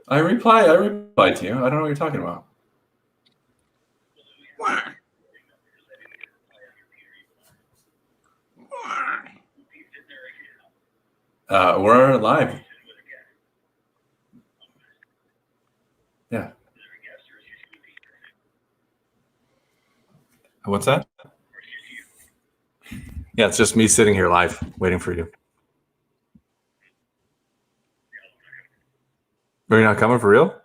I replied to you. I don't know what you're talking about. We're live. Yeah. What's that? Yeah, it's just me sitting here live, waiting for you. Are you not coming for real?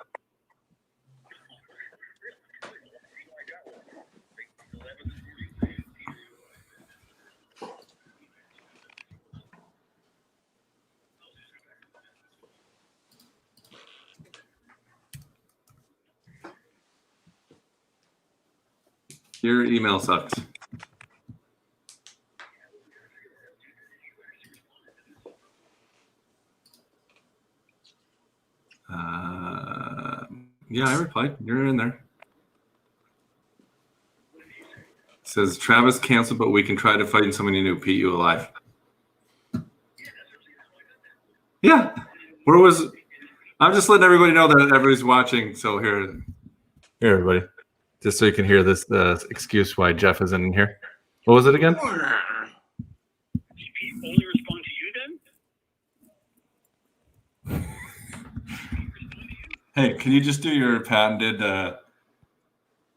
Your email sucks. Yeah, I replied. You're in there. It says Travis canceled, but we can try to find somebody new. Pete, you alive? Yeah. Where was? I'm just letting everybody know that everybody's watching. So here, everybody, just so you can hear this excuse why Jeff isn't in here. What was it again? Did Pete only respond to you then? Hey, can you just do your patented?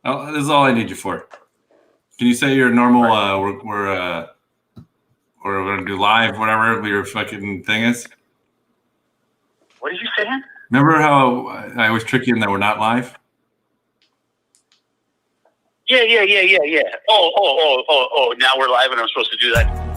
Oh, this is all I need you for. Can you say your normal? We're gonna do live, whatever your fucking thing is. What did you say? Remember how I always trick you in that we're not live? Yeah. Oh. Now we're live and I'm supposed to do that.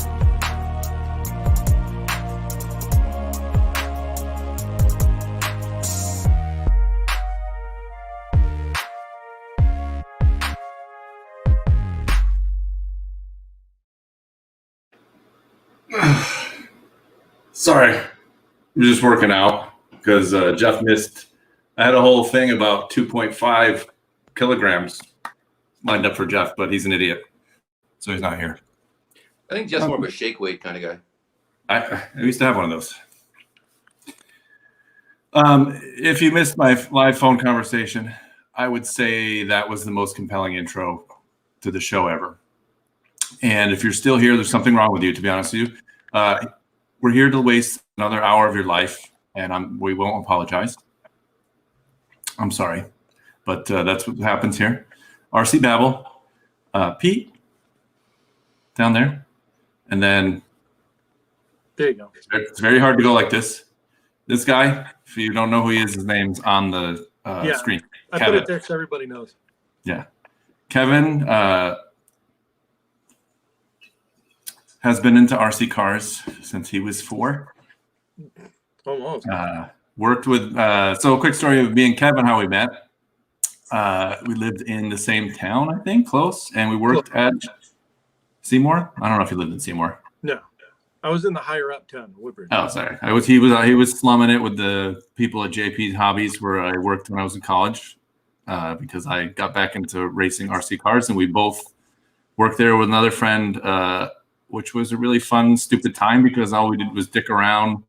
Sorry, I'm just working out because Jeff missed. I had a whole thing about 2.5 kilograms lined up for Jeff, but he's an idiot, so he's not here. I think Jeff's more of a shake weight kind of guy. I used to have one of those. If you missed my live phone conversation, I would say that was the most compelling intro to the show ever. And if you're still here, there's something wrong with you, to be honest with you. We're here to waste another hour of your life, and we won't apologize. I'm sorry, but that's what happens here. RC Babble, Pete, down there, and then there you go. It's very hard to go like this. This guy, if you don't know who he is, his name's on the screen. I put it there so everybody knows. Yeah, Kevin has been into RC cars since he was 4. Almost. Worked with, so a quick story of me and Kevin, how we met. We lived in the same town, I think, close, and we worked at Seymour. I don't know if he lived in Seymour. No, I was in the higher up town, Woodbridge. Oh, sorry. He was slumming it with the people at JP's Hobbies, where I worked when I was in college, because I got back into racing RC cars, and we both worked there with another friend, which was a really fun, stupid time because all we did was dick around,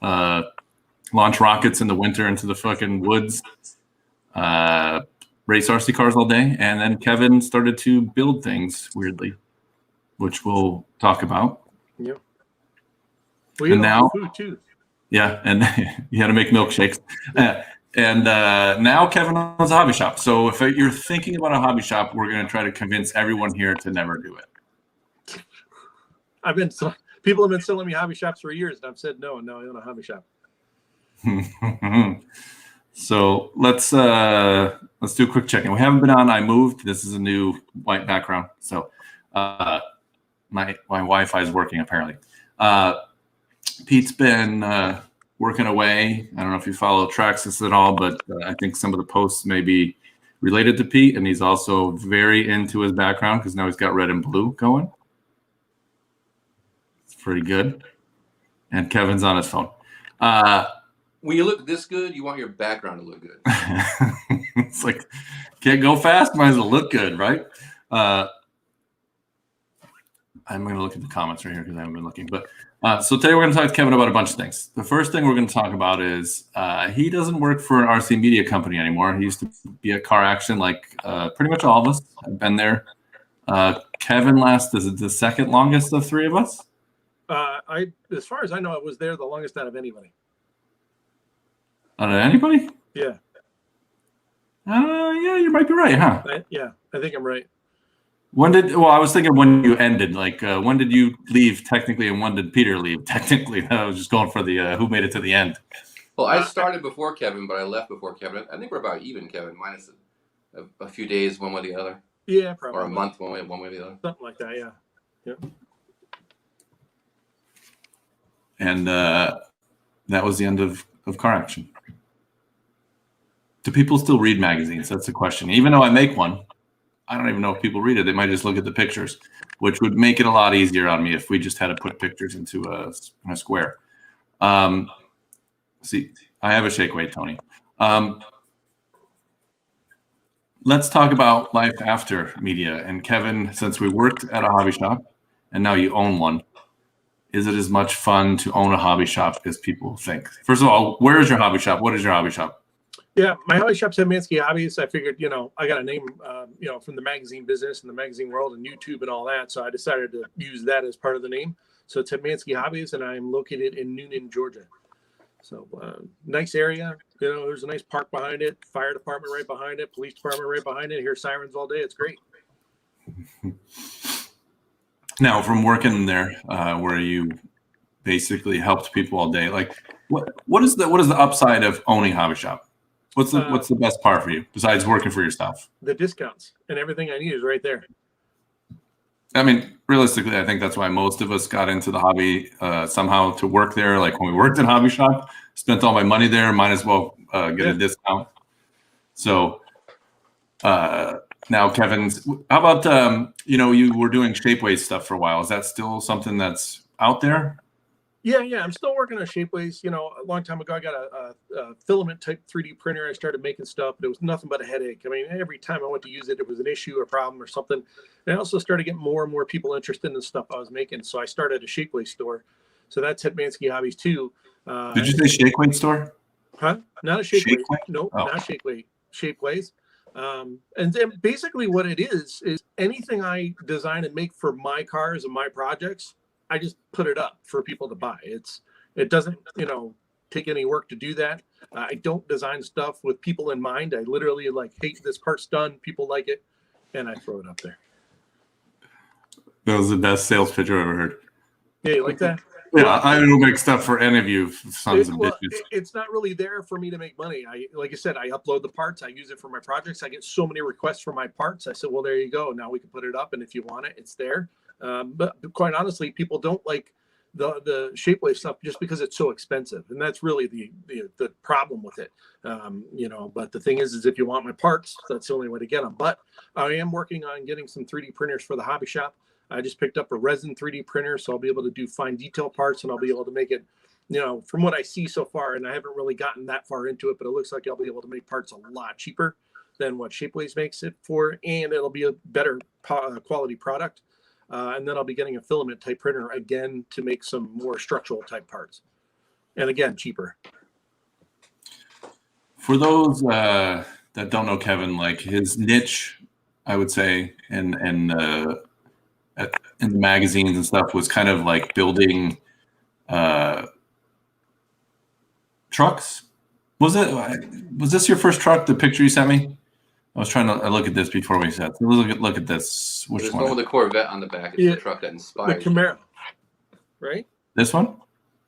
launch rockets in the winter into the fucking woods, race RC cars all day. And then Kevin started to build things weirdly, which we'll talk about. Yep. Well, and now, food too. Yeah, and you had to make milkshakes. And now Kevin owns a hobby shop. So if you're thinking about a hobby shop, we're going to try to convince everyone here to never do it. People have been selling me hobby shops for years, and I've said no, and now I own a hobby shop. So let's do a quick check-in. We haven't been on I Moved. This is a new white background. So my Wi-Fi is working apparently. Pete's been working away. I don't know if you follow Traxxas at all, but I think some of the posts may be related to Pete, and he's also very into his background because now he's got red and blue going. Pretty good. And Kevin's on his phone. When you look this good, you want your background to look good. It's like, can't go fast, might as well look good, right? I'm going to look at the comments right here because I haven't been looking. But So today we're going to talk to Kevin about a bunch of things. The first thing we're going to talk about is he doesn't work for an RC media company anymore. He used to be at Car Action, like pretty much all of us. I've been there. Kevin is the second longest of three of us. As far as I know, I was there the longest out of anybody. Out of anybody? Yeah. Yeah, you might be right, huh? I think I'm right. I was thinking when you ended, like when did you leave technically and when did Peter leave technically? I was just going for the who made it to the end. Well, I started before Kevin, but I left before Kevin. I think we're about even, Kevin, minus a few days one way or the other. Yeah, probably. Or a month one way or the other. Something like that, yeah. Yeah. And that was the end of Car Action. Do people still read magazines? That's the question. Even though I make one, I don't even know if people read it. They might just look at the pictures, which would make it a lot easier on me if we just had to put pictures into a square. See, I have a shake weight, Tony. Let's talk about life after media. And Kevin, since we worked at a hobby shop and now you own one, is it as much fun to own a hobby shop as people think? First of all, where is your hobby shop? What is your hobby shop? Yeah, my hobby shop's Hetmanski Hobbies. I figured, I got a name, from the magazine business and the magazine world and YouTube and all that. So I decided to use that as part of the name. So it's Hetmanski Hobbies, and I'm located in Noonan, Georgia. So nice area. There's a nice park behind it, fire department right behind it, police department right behind it. Hear sirens all day. It's great. Now, from working there, where you basically helped people all day, like what is the upside of owning a hobby shop? What's the best part for you besides working for yourself? The discounts and everything I need is right there. I mean, realistically, I think that's why most of us got into the hobby somehow to work there. Like when we worked in hobby shop, spent all my money there, might as well get a discount. So now, Kevin's, how about, you were doing shapeways stuff for a while. Is that still something that's out there? Yeah. I'm still working on Shapeways. A long time ago, I got a filament type 3D printer. I started making stuff, but it was nothing but a headache. I mean, every time I went to use it, it was an issue or problem or something. And I also started getting more and more people interested in the stuff I was making. So I started a Shapeways store. So that's Hetmanski Hobbies too. Did you say shake weight store? Huh? Not a Shapeways. Nope, not Shapeways. Shapeways. And then basically what it is anything I design and make for my cars and my projects, I just put it up for people to buy. It doesn't, take any work to do that. I don't design stuff with people in mind. I literally hey, this part's done. People like it. And I throw it up there. That was the best sales pitch I've ever heard. Yeah, you like that? Yeah, I don't make stuff for any of you sons of bitches. It's not really there for me to make money. Like I said, I upload the parts. I use it for my projects. I get so many requests for my parts. I said, well, there you go. Now we can put it up. And if you want it, it's there. But quite honestly, people don't like the Shapeways stuff just because it's so expensive. And that's really the problem with it. But the thing is if you want my parts, that's the only way to get them. But I am working on getting some 3D printers for the hobby shop. I just picked up a resin 3D printer, so I'll be able to do fine detail parts, and I'll be able to make it, from what I see so far, and I haven't really gotten that far into it, but it looks like I'll be able to make parts a lot cheaper than what Shapeways makes it for, and it'll be a better quality product. And then I'll be getting a filament type printer again to make some more structural type parts. And again, cheaper. For those that don't know Kevin, like his niche, I would say, in the magazines and stuff was kind of like building trucks. Was this your first truck? The picture you sent me? I was trying to look at this before we said. Look at this. Which There's one? one with the Corvette on the back. It's the truck that inspired the Camaro, right? This one?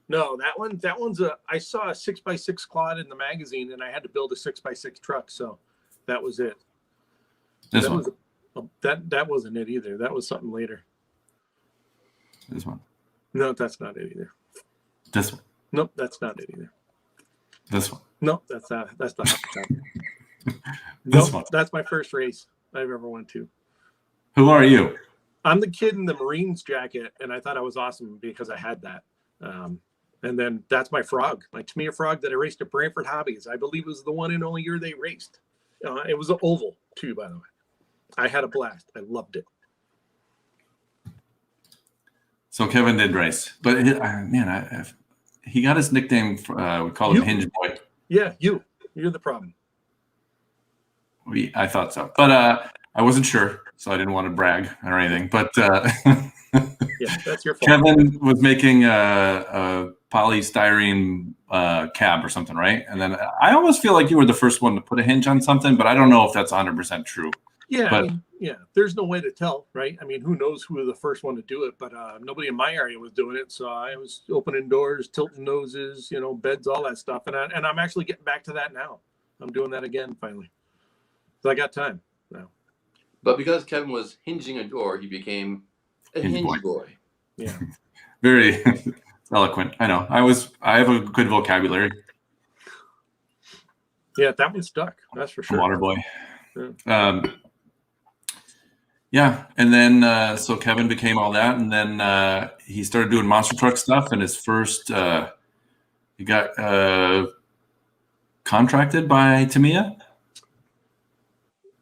No, that one's I saw a 6x6 quad in the magazine, and I had to build a 6x6 truck, so that was it. This one. That wasn't it either. That was something later. This one. No, that's not it either. This one. Nope, that's not it either. This one. Nope, that's not. That's the hot top. This one. That's my first race I've ever went to. Who are you? I'm the kid in the Marines jacket, and I thought I was awesome because I had that. And then that's my frog, my Tamiya frog that I raced at Brantford Hobbies. I believe it was the one and only year they raced. It was an oval too, by the way. I had a blast. I loved it. So Kevin did race, but he got his nickname. We call him Hinge Boy. Yeah, you're the problem. I thought so, but I wasn't sure, so I didn't want to brag or anything. But yeah, that's your fault. Kevin was making a polystyrene cab or something, right? And then I almost feel like you were the first one to put a hinge on something, but I don't know if that's 100% true. Yeah, but, there's no way to tell, right? I mean, who knows who was the first one to do it, but nobody in my area was doing it. So I was opening doors, tilting noses, beds, all that stuff. And I'm actually getting back to that now. I'm doing that again, finally. So I got time now. But because Kevin was hinging a door, he became a hinge boy. Yeah. Very eloquent. I know. I have a good vocabulary. Yeah, that one stuck. That's for sure. Water boy. Yeah. And then so Kevin became all that, and then he started doing monster truck stuff, and his first he got contracted by Tamiya.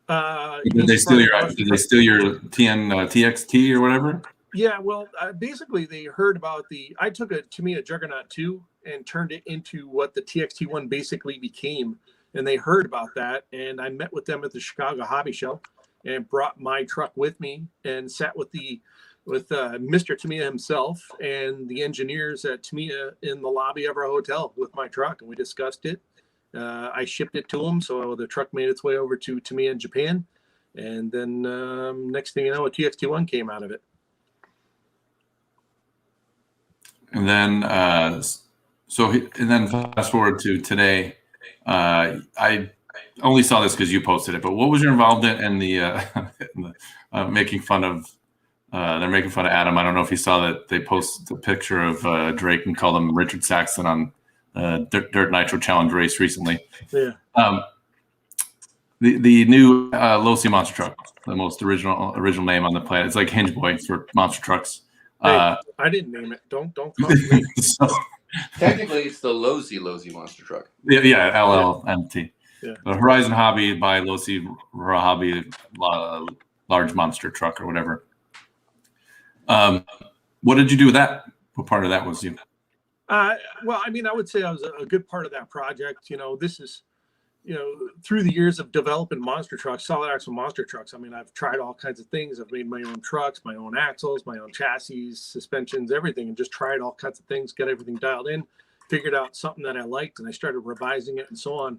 Did they steal your TXT or whatever? Yeah, well, basically they heard about I took a Tamiya Juggernaut 2 and turned it into what the TXT1 basically became. And they heard about that. And I met with them at the Chicago Hobby Show and brought my truck with me and sat with Mr. Tamiya himself and the engineers at Tamiya in the lobby of our hotel with my truck. And we discussed it. I shipped it to them, so the truck made its way over to Tamiya in Japan, and then next thing you know, a TXT1 came out of it. And then, fast forward to today. I only saw this because you posted it, but what was your involvement in the making fun of? They're making fun of Adam. I don't know if you saw that they posted the picture of Drake and called him Richard Saxton on. Dirt Nitro Challenge race recently. Yeah. The new Losi monster truck, the most original name on the planet. It's like Hinge Boy for monster trucks. Hey, I didn't name it. Don't call me. So, technically, it's the Losi monster truck. Yeah, LLMT. Yeah. The Horizon Hobby by Losi Hobby large monster truck or whatever. What did you do with that? What part of that was you? Well, I mean, I would say I was a good part of that project. This is, through the years of developing monster trucks, solid axle monster trucks. I mean, I've tried all kinds of things. I've made my own trucks, my own axles, my own chassis, suspensions, everything, and just tried all kinds of things, got everything dialed in, figured out something that I liked, and I started revising it and so on.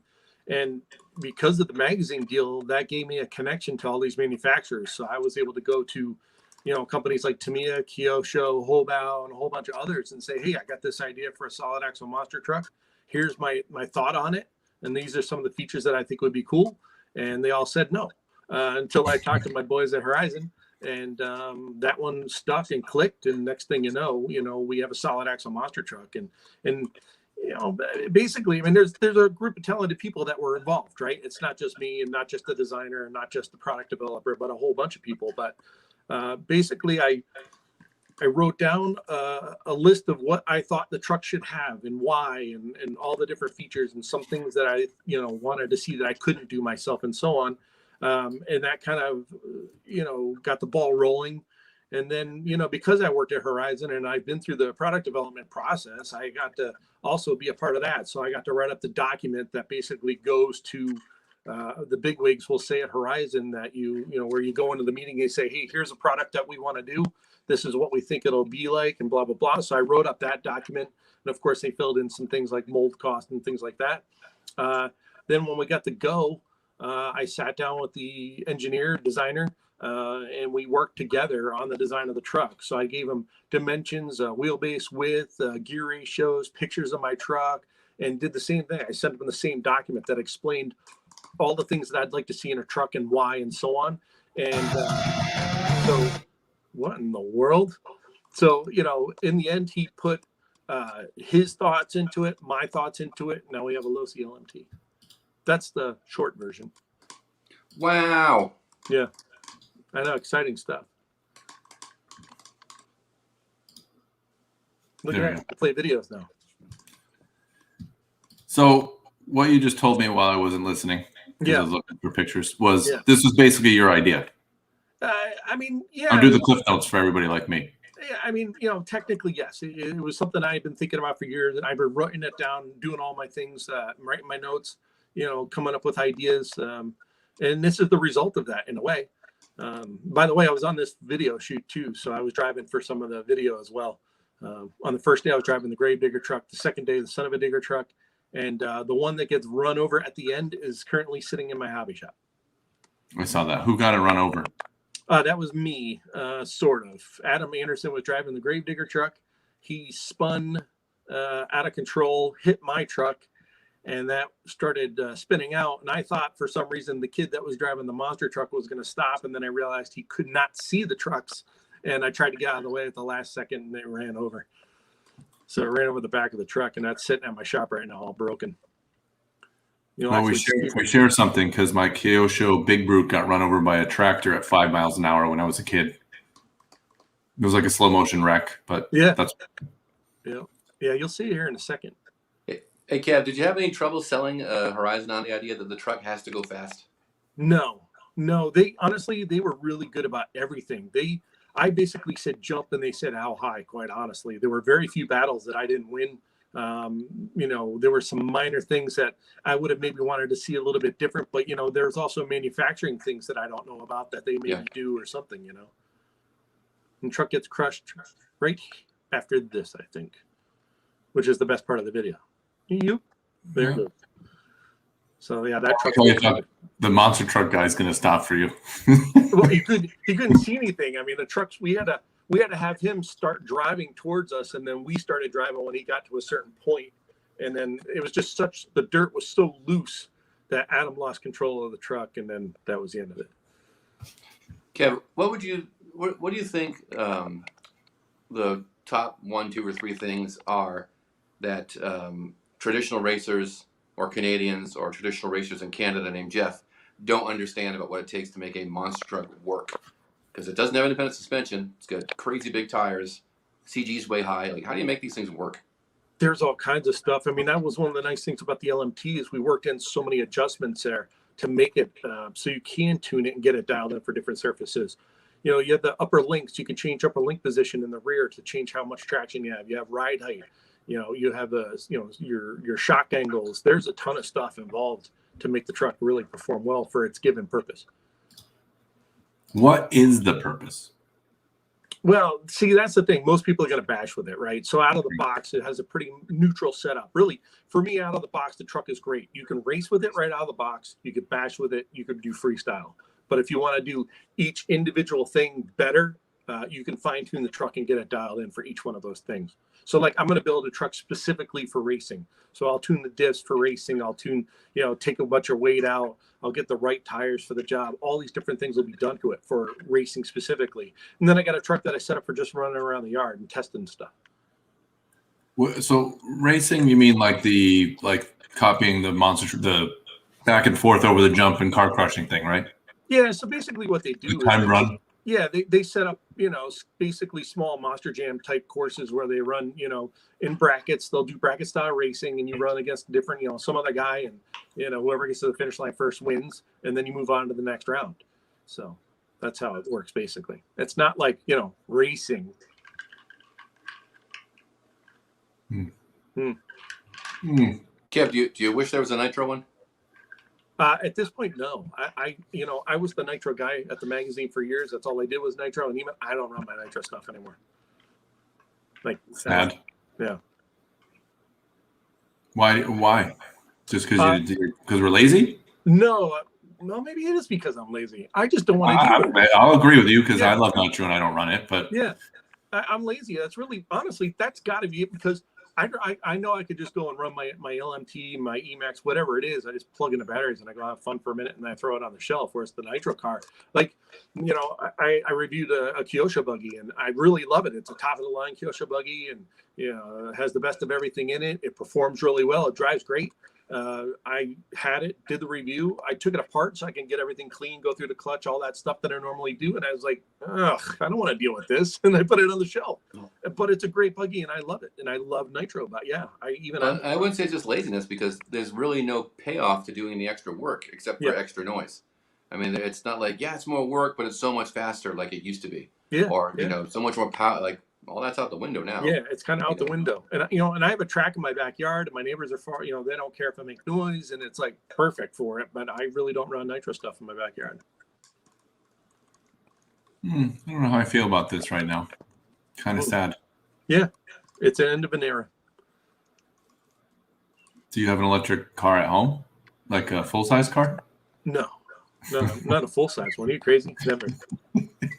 And because of the magazine deal, that gave me a connection to all these manufacturers. So I was able to go to companies like Tamiya, Kyosho, Hobao, and a whole bunch of others and say, hey, I got this idea for a solid axle monster truck. Here's my thought on it. And these are some of the features that I think would be cool. And they all said no until I talked to my boys at Horizon. And that one stuck and clicked. And next thing you know, we have a solid axle monster truck. And basically, I mean, there's a group of talented people that were involved, right? It's not just me and not just the designer and not just the product developer, but a whole bunch of people. But basically, I wrote down a list of what I thought the truck should have and why, and all the different features and some things that I wanted to see that I couldn't do myself and so on. And that kind of got the ball rolling. And then because I worked at Horizon and I've been through the product development process, I got to also be a part of that. So I got to write up the document that basically goes to the big wigs will say at Horizon that where you go into the meeting, they say, hey, here's a product that we want to do. This is what we think it'll be like and blah, blah, blah. So I wrote up that document. And of course, they filled in some things like mold cost and things like that. Then when we got to go, I sat down with the engineer, designer, and we worked together on the design of the truck. So I gave him dimensions, wheelbase width, gear ratios, pictures of my truck, and did the same thing. I sent him the same document that explained all the things that I'd like to see in a truck and why and so on. And so what in the world? So, in the end, he put his thoughts into it, my thoughts into it. Now we have a Losi LMT. That's the short version. Wow. Yeah. I know. Exciting stuff. Look at that. I play videos now. So what you just told me while I wasn't listening, yeah, I was looking for pictures, this was basically your idea. I mean, yeah. I'll do the cliff notes for everybody like me. Yeah, I mean, technically, yes. It was something I had been thinking about for years, and I've been writing it down, doing all my things, writing my notes, coming up with ideas. And this is the result of that in a way. By the way, I was on this video shoot too, so I was driving for some of the video as well. On the first day, I was driving the grave digger truck. The second day, the son of a digger truck. And the one that gets run over at the end is currently sitting in my hobby shop. I saw that. Who got it run over? That was me, sort of. Adam Anderson was driving the gravedigger truck. He spun out of control, hit my truck, and that started spinning out. And I thought for some reason the kid that was driving the monster truck was going to stop, and then I realized he could not see the trucks. And I tried to get out of the way at the last second, and it ran over. So I ran over the back of the truck, and that's sitting at my shop right now, all broken. Well, we share something because my Kyosho Big Brute got run over by a tractor at 5 miles an hour when I was a kid. It was like a slow motion wreck, but yeah, you'll see it here in a second. Hey, Kev, did you have any trouble selling Horizon on the idea that the truck has to go fast? No. They honestly, they were really good about everything. I basically said jump, and they said how high. Quite honestly, there were very few battles that I didn't win. There were some minor things that I would have maybe wanted to see a little bit different, but there's also manufacturing things that I don't know about that they maybe do or something, And truck gets crushed right after this, I think, which is the best part of the video. There it is. So yeah, that truck. The monster truck guy is going to stop for you. Well, he couldn't see anything. I mean, the trucks we had to have him start driving towards us, and then we started driving when he got to a certain point, and then it was just the dirt was so loose that Adam lost control of the truck, and then that was the end of it. Kev, what do you think the top 1, 2, or 3 things are that traditional racers or Canadians or traditional racers in Canada named Jeff don't understand about what it takes to make a monster truck work? Because it doesn't have independent suspension. It's got crazy big tires. CG's way high. Like, how do you make these things work? There's all kinds of stuff. I mean, that was one of the nice things about the LMT is we worked in so many adjustments there to make it so you can tune it and get it dialed in for different surfaces. You have the upper links. You can change upper link position in the rear to change how much traction you have. You have ride height. You have your shock angles. There's a ton of stuff involved to make the truck really perform well for its given purpose. What is the purpose? Well, see, that's the thing. Most people are going to bash with it, right? So out of the box, it has a pretty neutral setup. Really, for me, out of the box, the truck is great. You can race with it right out of the box. You could bash with it. You could do freestyle. But if you want to do each individual thing better, you can fine-tune the truck and get it dialed in for each one of those things. So like I'm going to build a truck specifically for racing. So I'll tune the diffs for racing. I'll tune, take a bunch of weight out. I'll get the right tires for the job. All these different things will be done to it for racing specifically. And then I got a truck that I set up for just running around the yard and testing stuff. So racing, you mean like copying the monster, the back and forth over the jump and car crushing thing, right? Yeah. So basically what they do is time run. Yeah, they set up, basically small Monster Jam type courses where they run, in brackets. They'll do bracket style racing, and you run against different, some other guy, and whoever gets to the finish line first wins, and then you move on to the next round. So that's how it works basically. It's not like racing. Kev, do you wish there was a Nitro one? At this point, no. I was the Nitro guy at the magazine for years. That's all I did was Nitro, and even I don't run my Nitro stuff anymore. Like sad. Yeah. Why? Just because we're lazy? No, maybe it is because I'm lazy. I just don't want to do it. I'll agree with you because I love Nitro and I don't run it. But yeah, I'm lazy. That's really honestly that's got to be it because I know I could just go and run my LMT, my Emax, whatever it is. I just plug in the batteries and I go have fun for a minute and then I throw it on the shelf. Whereas the Nitro car, like, I reviewed a Kyosho buggy and I really love it. It's a top of the line Kyosho buggy and, it has the best of everything in it. It performs really well. It drives great. I had it, did the review. I took it apart so I can get everything clean, go through the clutch, all that stuff that I normally do. And I was like, ugh, I don't want to deal with this. And I put it on the shelf. But it's a great buggy and I love it. And I love Nitro. But yeah, I wouldn't say it's just laziness because there's really no payoff to doing the extra work except for extra noise. I mean, it's not like, it's more work, but it's so much faster like it used to be. Yeah. Or, so much more power. Like all that's out the window now. Yeah, it's kind of out the window. And and I have a track in my backyard, and my neighbors are far, they don't care if I make noise, and it's like perfect for it. But I really don't run nitro stuff in my backyard. I don't know how I feel about this right now. Kind of sad. Yeah, it's an end of an era. Do you have an electric car at home, like a full size car? No, not a full size one. Are you crazy? Never.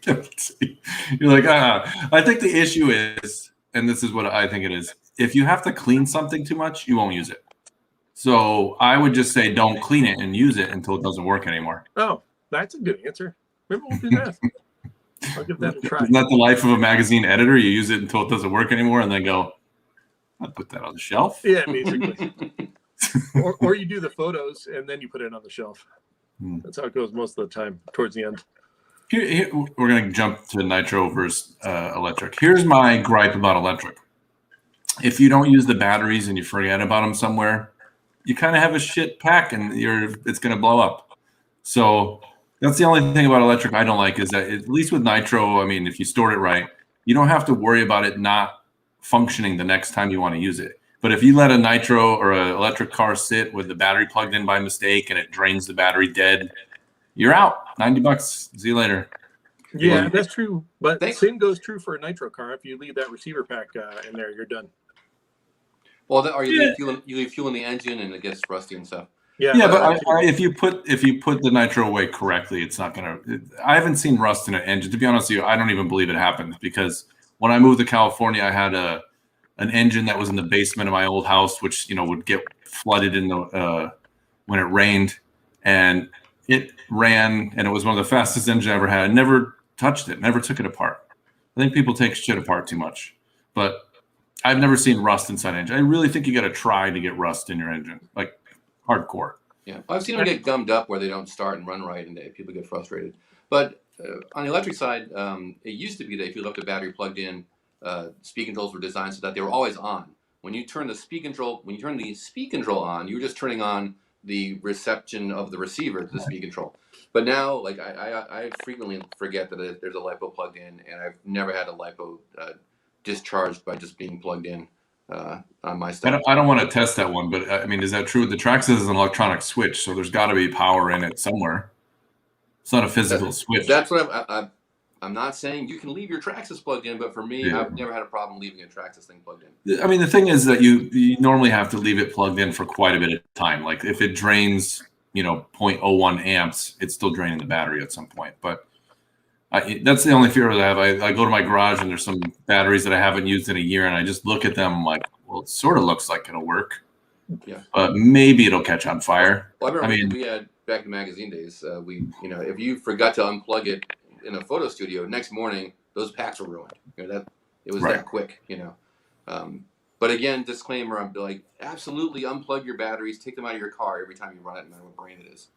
You're like, I think the issue is, and this is what I think it is, if you have to clean something too much, you won't use it. So I would just say don't clean it and use it until it doesn't work anymore. Oh, that's a good answer. Maybe we'll do that. I'll give that a try. Isn't that the life of a magazine editor? You use it until it doesn't work anymore and then go, I'll put that on the shelf. Yeah, basically. or you do the photos and then you put it on the shelf. That's how it goes most of the time towards the end. Here, we're going to jump to nitro versus electric. Here's my gripe about electric. If you don't use the batteries and you forget about them somewhere, you kind of have a shit pack and it's going to blow up. So that's the only thing about electric I don't like is that at least with nitro, I mean, if you store it right, you don't have to worry about it not functioning the next time you want to use it. But if you let a nitro or an electric car sit with the battery plugged in by mistake and it drains the battery dead, you're out. $90. See you later. Yeah, that's true. But same goes true for a nitro car. If you leave that receiver pack in there, you're done. Well, or you leave fuel in the engine and it gets rusty and stuff. Yeah, but if you put the nitro away correctly, it's not gonna. I haven't seen rust in an engine. To be honest with you, I don't even believe it happened because when I moved to California, I had an engine that was in the basement of my old house, which would get flooded in the when it rained, and it ran, and it was one of the fastest engines I ever had. I never touched it, never took it apart. I think people take shit apart too much, but I've never seen rust inside an engine. I really think you got to try to get rust in your engine, like hardcore. Yeah, I've seen them get gummed up where they don't start and run right, and people get frustrated. But on the electric side, it used to be that if you left the battery plugged in, speed controls were designed so that they were always on. When you turn the speed control on, you were just turning on the reception of the receiver to the speed control. But now, like I frequently forget that there's a LiPo plugged in, and I've never had a LiPo discharged by just being plugged in on my stuff. I don't want to test that one, but I mean, is that true? The Traxxas is an electronic switch, so there's got to be power in it somewhere. It's not a physical switch. That's what I'm not saying you can leave your Traxxas plugged in, but for me, I've never had a problem leaving a Traxxas thing plugged in. I mean, the thing is that you normally have to leave it plugged in for quite a bit of time. Like if it drains, 0.01 amps, it's still draining the battery at some point. But that's the only fear that I have. I go to my garage and there's some batteries that I haven't used in a year, and I just look at them like, well, it sort of looks like it'll work. Yeah. But maybe it'll catch on fire. Well, I mean, we had back in magazine days, if you forgot to unplug it in a photo studio, next morning those packs were ruined. It was that quick. But again, disclaimer: I'm like, absolutely unplug your batteries, take them out of your car every time you run it, no matter what brand it is.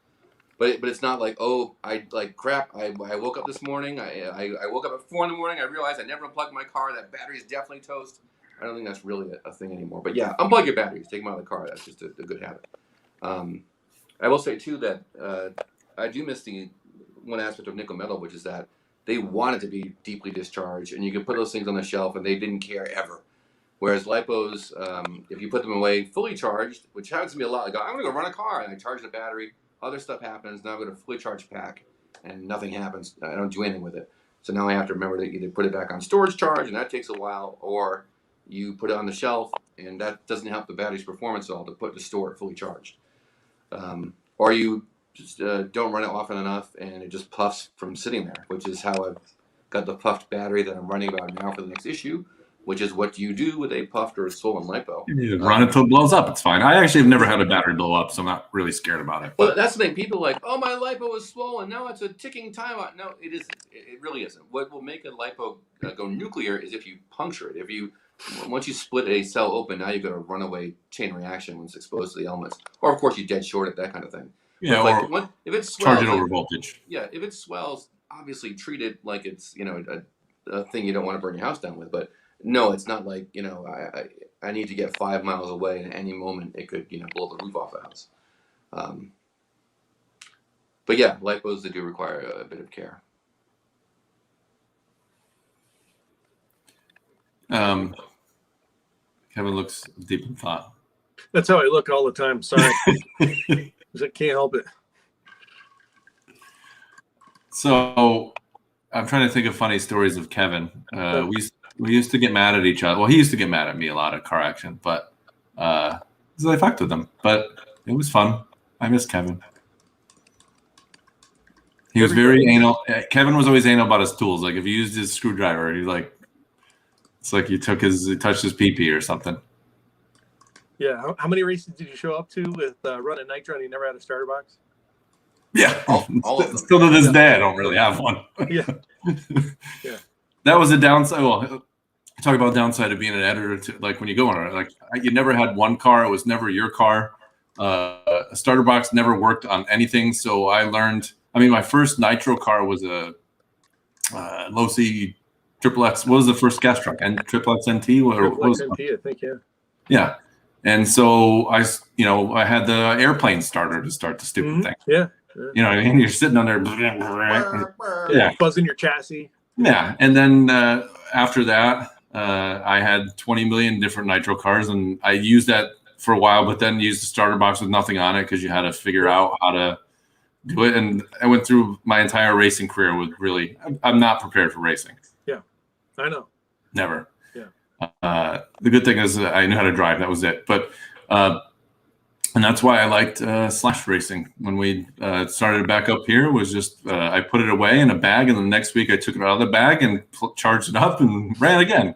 But it's not like, oh, I woke up this morning. I woke up at 4 in the morning. I realized I never unplugged my car. That battery is definitely toast. I don't think that's really a thing anymore. But yeah, unplug your batteries, take them out of the car. That's just a good habit. I will say too that I do miss the one aspect of nickel metal, which is that they wanted to be deeply discharged, and you could put those things on the shelf, and they didn't care ever. Whereas lipos, if you put them away fully charged, which happens to me a lot, I go, I'm going to go run a car, and I charge the battery. Other stuff happens. Now I've got a fully charged pack, and nothing happens. I don't do anything with it. So now I have to remember to either put it back on storage charge, and that takes a while, or you put it on the shelf, and that doesn't help the battery's performance at all to store it fully charged. Or you just don't run it often enough, and it just puffs from sitting there, which is how I've got the puffed battery that I'm running about now for the next issue, which is what you do with a puffed or a swollen lipo. You run it until it blows up. It's fine. I actually have never had a battery blow up, so I'm not really scared about it. Well, that's the thing. People are like, oh, my lipo is swollen. Now it's a ticking time out. No, it isn't. It really isn't. What will make a lipo go nuclear is if you puncture it. Once you split a cell open, now you've got a runaway chain reaction when it's exposed to the elements. Or, of course, you dead short it, that kind of thing. Yeah, or if it swells, charge it over voltage. Yeah, if it swells, obviously treat it like it's a thing you don't want to burn your house down with. But no, it's not like I need to get 5 miles away, and at any moment it could blow the roof off the house. But yeah, lipos, they do require a bit of care. Kevin looks deep in thought. That's how I look all the time. Sorry. I can't help it. So I'm trying to think of funny stories of Kevin. We used to get mad at each other. Well, he used to get mad at me a lot at car action, but I fucked with him. But it was fun. I miss Kevin. He was very anal. Kevin was always anal about his tools. Like if you used his screwdriver, he's like, it's like you touched his pee-pee or something. Yeah. How many races did you show up to with running Nitro and you never had a starter box? Yeah. All of them. Still to this day, I don't really have one. Yeah. Yeah. That was a downside. Well, talk about downside of being an editor. Like when you go on it, like you never had one car. It was never your car. A starter box never worked on anything. So I learned. I mean, my first Nitro car was a Losi XXX. What was the first gas truck? And XXX NT? XXX NT, I think. Yeah. Yeah. And so I had the airplane starter to start the stupid thing. Yeah. You know what I mean? You're sitting on there. Yeah. Buzzing your chassis. Yeah. And then after that, I had 20 million different Nitro cars, and I used that for a while, but then used the starter box with nothing on it because you had to figure out how to do it. And I went through my entire racing career with really, I'm not prepared for racing. Yeah. I know. Never. Yeah. The good thing is I knew how to drive. That was it. But and that's why I liked slash racing. When we started back up here, was just I put it away in a bag, and the next week I took it out of the bag and charged it up and ran again.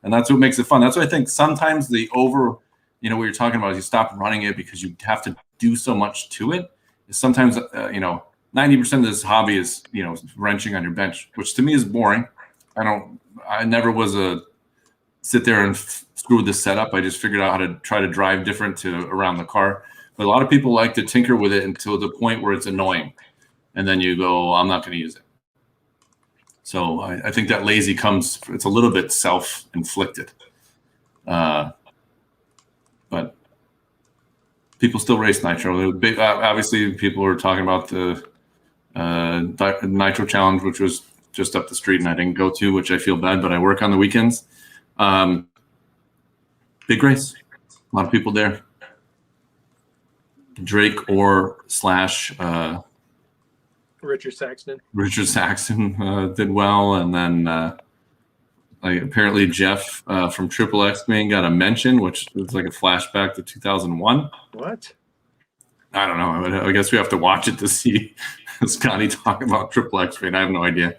And that's what makes it fun. That's why I think sometimes what you're talking about is you stop running it because you have to do so much to it. Sometimes 90% of this hobby is wrenching on your bench, which to me is boring. I never was a sit there and screw with the setup. I just figured out how to try to drive different around the car. But a lot of people like to tinker with it until the point where it's annoying. And then you go, I'm not going to use it. So I think that lazy it's a little bit self-inflicted. But people still race Nitro. Obviously, people were talking about the Nitro Challenge, which was just up the street and I didn't go to, which I feel bad, but I work on the weekends. Big race. A lot of people there. Drake or slash Richard Saxton. Richard Saxton did well. And then apparently Jeff from XXX Main got a mention, which was like a flashback to 2001. What? I don't know. I guess we have to watch it to see Scotty talk about XXX Main. I have no idea.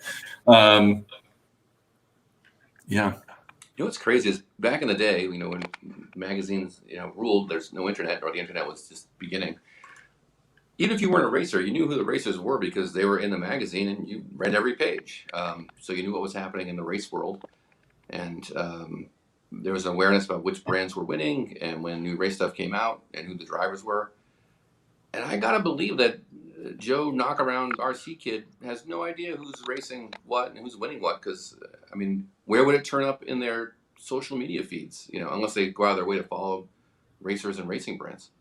Yeah. You know what's crazy is back in the day, when magazines, ruled, there's no internet, or the internet was just beginning. Even if you weren't a racer, you knew who the racers were because they were in the magazine and you read every page. So you knew what was happening in the race world. And there was awareness about which brands were winning and when new race stuff came out and who the drivers were. And I got to believe that Joe Knockaround RC Kid has no idea who's racing what and who's winning what. Because, where would it turn up in their social media feeds, unless they go out of their way to follow racers and racing brands?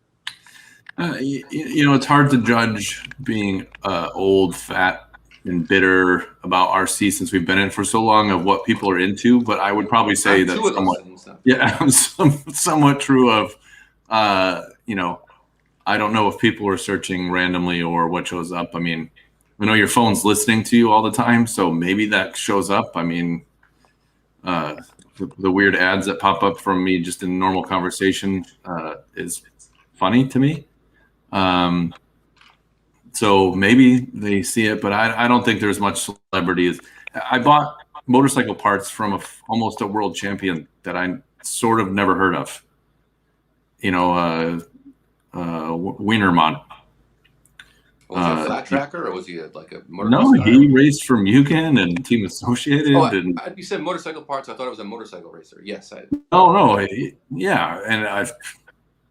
It's hard to judge being old, fat, and bitter about RC since we've been in for so long of what people are into. But I would probably say that I'm somewhat true of, I don't know if people are searching randomly or what shows up. I mean, I know your phone's listening to you all the time, so maybe that shows up. I mean, the weird ads that pop up from me just in normal conversation is funny to me. So maybe they see it, but I don't think there's much celebrity. I bought motorcycle parts from almost a world champion that I sort of never heard of. Wienermont. Was he a flat tracker or was he like a motorcycle? No, he raced for Mugen and Team Associated. You said motorcycle parts. I thought it was a motorcycle racer. Yes. No. Yeah.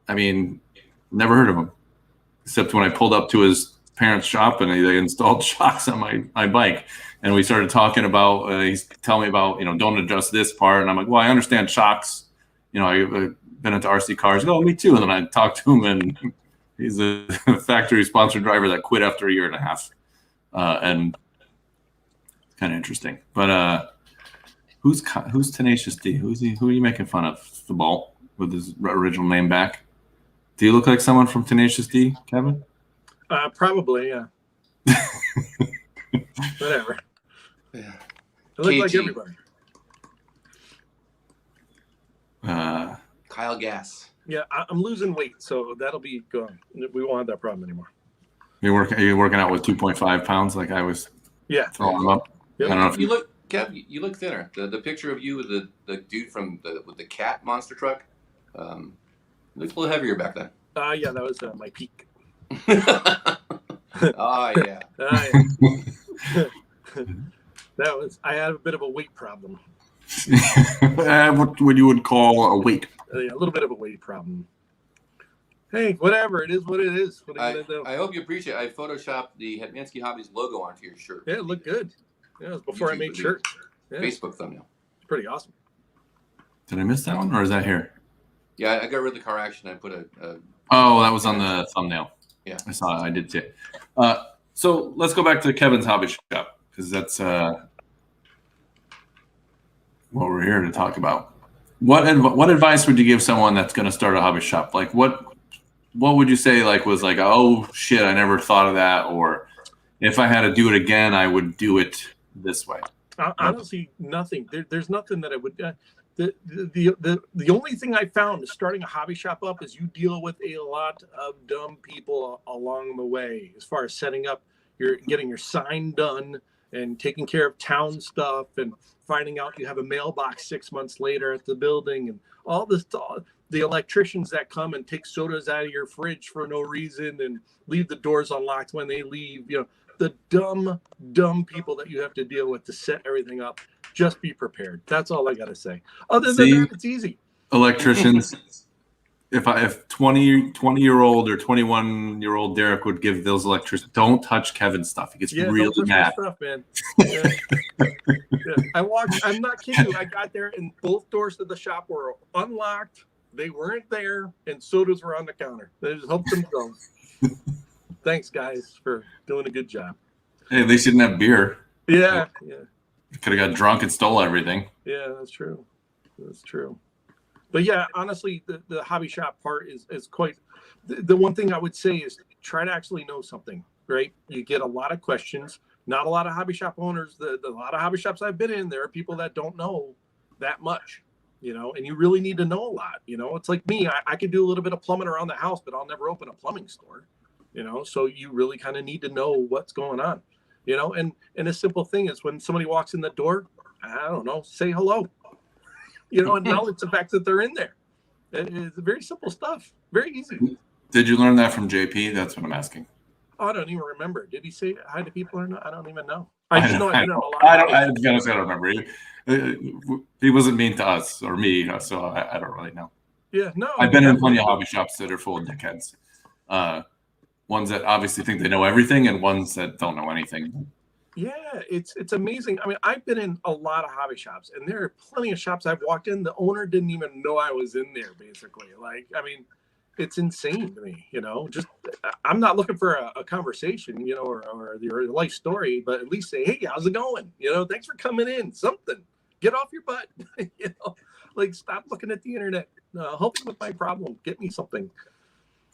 And never heard of him. Except when I pulled up to his parents' shop and they installed shocks on my bike. And we started talking about, he's telling me about, don't adjust this part. And I'm like, well, I understand shocks. I've been into RC cars. Oh, me too. And then I talked to him and he's a factory sponsored driver that quit after a year and a half. And kind of interesting. But Who's Tenacious D? Who are you making fun of? The Bolt with his original name back. Do you look like someone from Tenacious D, Kevin? Probably, yeah. Whatever. Yeah. I look like KG. everybody. Kyle Gass. Yeah, I'm losing weight, so that'll be gone. We won't have that problem anymore. You're working out with 2.5 pounds, like I was Yeah. throwing them up. Yep. I don't know if You look, Kev. You look thinner. The picture of you with the dude from with the cat monster truck. Looked a little heavier back then. Yeah, that was my peak. Oh yeah. That was. I had a bit of a weight problem. what you would call a weight. A little bit of a weight problem. Hey, whatever. It is what it is. What are you gonna do? I hope you appreciate it. I photoshopped the Hetmanski Hobbies logo onto your shirt. Yeah, it looked good. Yeah, it was before I YouTube made video. shirts. Yeah, Facebook thumbnail. it's pretty awesome. Did I miss that one, or is that here? Yeah, I got rid of the car action. I put a Oh, that was on the thumbnail. Yeah. I saw it. I did see it. So let's go back to Kevin's hobby shop, because that's what we're here to talk about. What advice would you give someone that's going to start a hobby shop? Like what would you say was like, oh shit, I never thought of that, or if I had to do it again, I would do it this way? Honestly, nothing. There's nothing that I would. The only thing I found is starting a hobby shop up is you deal with a lot of dumb people along the way, as far as setting up getting your sign done and taking care of town stuff and finding out you have a mailbox 6 months later at the building and all this. The electricians that come and take sodas out of your fridge for no reason and leave the doors unlocked when they leave. The dumb people that you have to deal with to set everything up. Just be prepared. That's all I got to say. Other than that, it's easy. Electricians, if 20-year-old or 21-year-old Derek would give those electricians, don't touch Kevin's stuff. He gets really don't touch mad. my stuff, man. Yeah. I'm not kidding you. I got there and both doors to the shop were unlocked. They weren't there, and sodas were on the counter. They just helped them go. Thanks, guys, for doing a good job. Hey, at least you didn't have beer. Yeah. Could have got drunk and stole everything. Yeah, that's true. That's true. But yeah, honestly, the hobby shop part is quite. The one thing I would say is try to actually know something, right? You get a lot of questions. Not a lot of hobby shop owners. A lot of hobby shops I've been in, there are people that don't know that much, and you really need to know a lot. It's like me. I can do a little bit of plumbing around the house, but I'll never open a plumbing store. So you really kind of need to know what's going on, and a simple thing is when somebody walks in the door, I don't know, say hello, acknowledge the fact that they're in there. It's very simple stuff. Very easy. Did you learn that from JP? That's what I'm asking. Oh, I don't even remember. Did he say hi to people or not? I don't even know. I just know I've been in a lot. I don't remember. He wasn't mean to us or me, so I don't really know. Yeah, no. I've been in plenty of hobby shops that are full of dickheads. Ones that obviously think they know everything and ones that don't know anything. Yeah, it's amazing. I mean, I've been in a lot of hobby shops, and there are plenty of shops I've walked in. The owner didn't even know I was in there, basically. It's insane to me, Just I'm not looking for a conversation, or your life story, but at least say, hey, how's it going? Thanks for coming in. Something. Get off your butt. Stop looking at the internet. Help me with my problem. Get me something.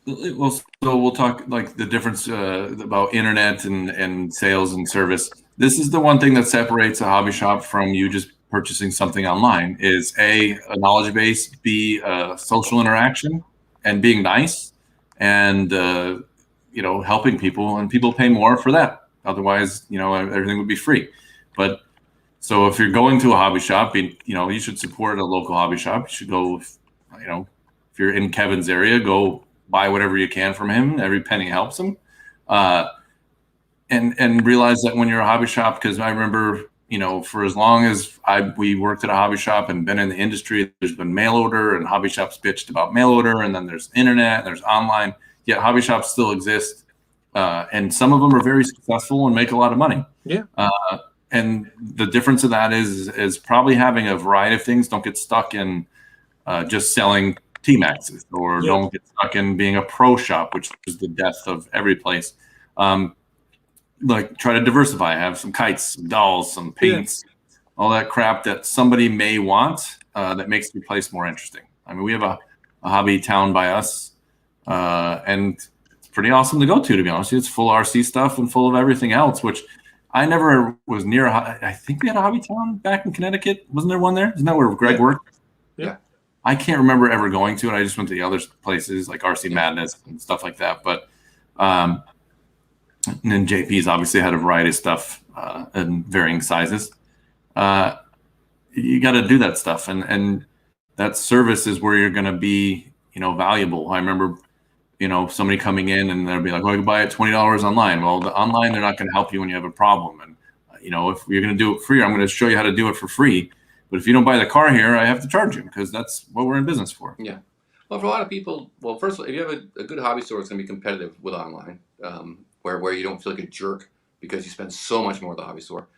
Well, so we'll talk the difference about internet and sales and service. This is the one thing that separates a hobby shop from you just purchasing something online is a knowledge base, B, social interaction and being nice and, helping people, and people pay more for that. Otherwise, everything would be free. But so if you're going to a hobby shop, you should support a local hobby shop. You should go, if you're in Kevin's area, go buy whatever you can from him. Every penny helps him. And realize that when you're a hobby shop, because I remember, for as long as we worked at a hobby shop and been in the industry, there's been mail order and hobby shops bitched about mail order. And then there's internet, and there's online, yet hobby shops still exist. And some of them are very successful and make a lot of money. Yeah. And the difference of that is probably having a variety of things. Don't get stuck in just selling T-Maxes, or don't get stuck in being a pro shop, which is the death of every place. Try to diversify. Have some kites, some dolls, some paints, all that crap that somebody may want that makes the place more interesting. I mean, we have a hobby town by us, and it's pretty awesome to go to be honest with you. It's full of RC stuff and full of everything else, which I never was near. I think we had a hobby town back in Connecticut. Wasn't there one there? Isn't that where Greg worked? Yeah. I can't remember ever going to it. I just went to the other places like RC Madness and stuff like that. But and then JP's obviously had a variety of stuff in varying sizes. You got to do that stuff, and that service is where you're going to be, valuable. I remember, somebody coming in and they'll be like, "Well, I can buy it $20 online." Well, the online they're not going to help you when you have a problem, and if you're going to do it free, I'm going to show you how to do it for free. But if you don't buy the car here, I have to charge you because that's what we're in business for. Yeah. Well, for a lot of people, first of all, if you have a good hobby store, it's going to be competitive with online, where you don't feel like a jerk because you spend so much more at the hobby store.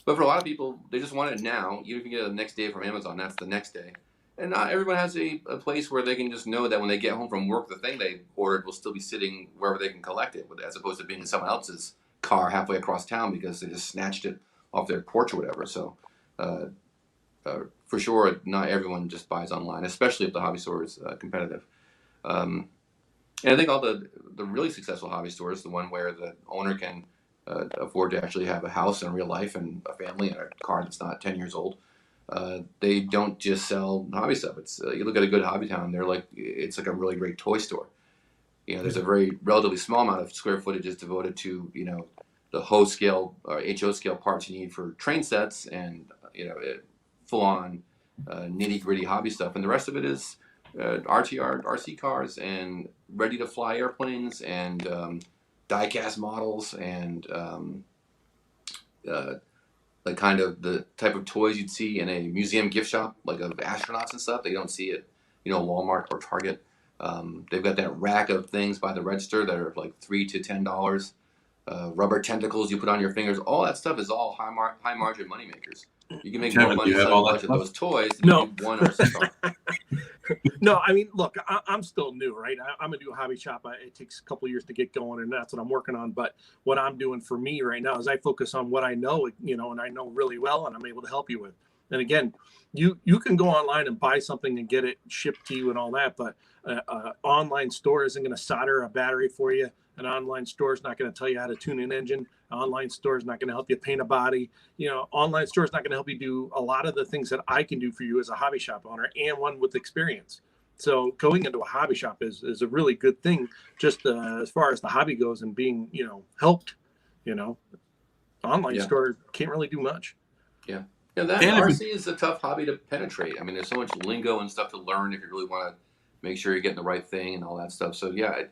But for a lot of people, they just want it now. Even if you get it the next day from Amazon, that's the next day. And not everyone has a place where they can just know that when they get home from work, the thing they ordered will still be sitting wherever they can collect it, as opposed to being in someone else's car halfway across town because they just snatched it off their porch or whatever. So for sure, not everyone just buys online, especially if the hobby store is competitive. And I think all the really successful hobby stores, the one where the owner can afford to actually have a house in real life and a family and a car that's not 10 years old, they don't just sell hobby stuff. It's you look at a good hobby town, it's like a really great toy store. There's a very relatively small amount of square footage is devoted to the HO scale or HO scale parts you need for train sets and full on nitty gritty hobby stuff, and the rest of it is RTR RC cars and ready to fly airplanes and die cast models and like kind of the type of toys you'd see in a museum gift shop, like of astronauts and stuff that you don't see at Walmart or Target. They've got that rack of things by the register that are like $3 to $10. Rubber tentacles you put on your fingers. All that stuff is all high margin money makers. You can make Kevin, more money do you have selling all a that bunch of stuff? those toys than No. you do one RC car. No, I mean, look, I'm still new, right? I'm a new hobby shop. It takes a couple of years to get going, and that's what I'm working on. But what I'm doing for me right now is I focus on what I know, and I know really well, and I'm able to help you with. And again, you can go online and buy something and get it shipped to you and all that, but an online store isn't going to solder a battery for you. An online store is not going to tell you how to tune an engine. An online store is not going to help you paint a body. Online store is not going to help you do a lot of the things that I can do for you as a hobby shop owner and one with experience. So going into a hobby shop is a really good thing, just as far as the hobby goes and being, helped. Online store can't really do much. Yeah, that RC is a tough hobby to penetrate. I mean, there's so much lingo and stuff to learn if you really want to make sure you're getting the right thing and all that stuff. So yeah,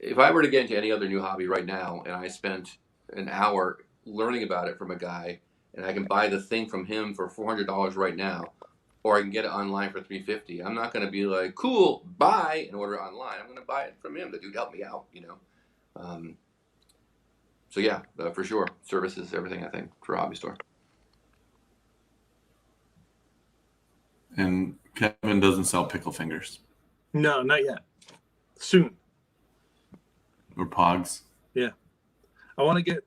if I were to get into any other new hobby right now and I spent an hour learning about it from a guy and I can buy the thing from him for $400 right now, or I can get it online for $350, I'm not going to be like, cool, buy and order it online. I'm going to buy it from him. The dude helped me out, So yeah, for sure, service is everything, I think, for a hobby store. And Kevin doesn't sell pickle fingers. No, not yet. Soon. Or pogs. Yeah. I want to get,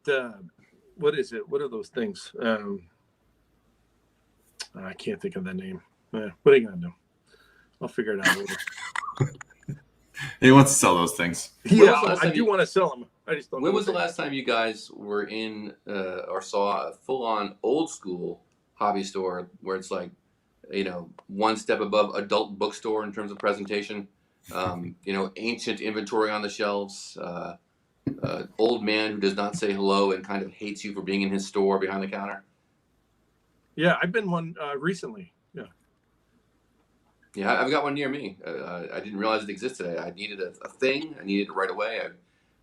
what is it? What are those things? I can't think of the name. What are you going to do? I'll figure it out later. He wants to sell those things. Yeah, I do want to sell them. I just don't know. When was the last time you guys were in or saw a full-on old school hobby store where it's like, one step above adult bookstore in terms of presentation? Ancient inventory on the shelves, old man who does not say hello and kind of hates you for being in his store behind the counter. Yeah, I've been one recently. Yeah, I've got one near me. I didn't realize it existed. I needed a thing. I needed it right away.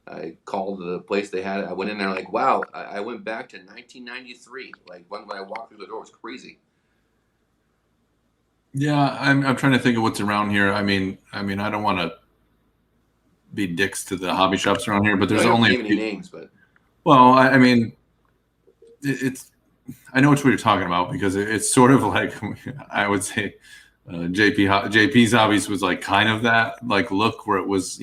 I called the place they had. I went in there like, wow, I went back to 1993. Like when I walked through the door, it was crazy. Yeah, I'm trying to think of what's around here. I mean, I don't want to be dicks to the hobby shops around here, but there's only any names. But well, I mean, it's I know what you're talking about because it's sort of like I would say JP's Hobbies was like kind of that like look where it was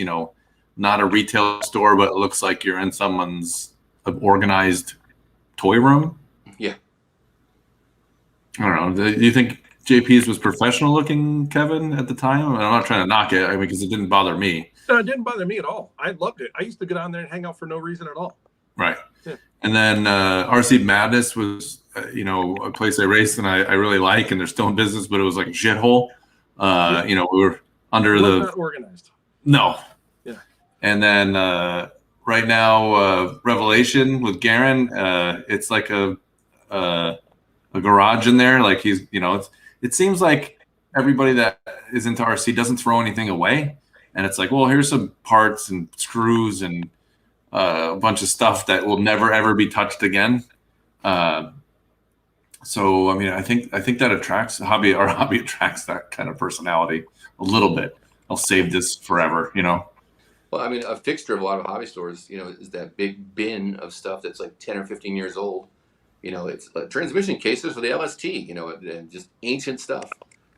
not a retail store, but it looks like you're in someone's organized toy room. Yeah. I don't know. Do you think JP's was professional looking, Kevin, at the time? I'm not trying to knock it, because it didn't bother me. No, it didn't bother me at all. I loved it. I used to get on there and hang out for no reason at all. Right. Yeah. And then RC Madness was, a place I raced and I really like, and they're still in business, but it was like a shithole. We were under Not organized. No. Yeah. And then right now, Revelation with Garen, it's like a garage in there. Like it seems like everybody that is into RC doesn't throw anything away. And it's like, well, here's some parts and screws and a bunch of stuff that will never ever be touched again. So I mean, I think that attracts our hobby attracts that kind of personality a little bit. I'll save this forever, Well, I mean, a fixture of a lot of hobby stores, is that big bin of stuff that's like 10 or 15 years old. It's transmission cases for the LST, and just ancient stuff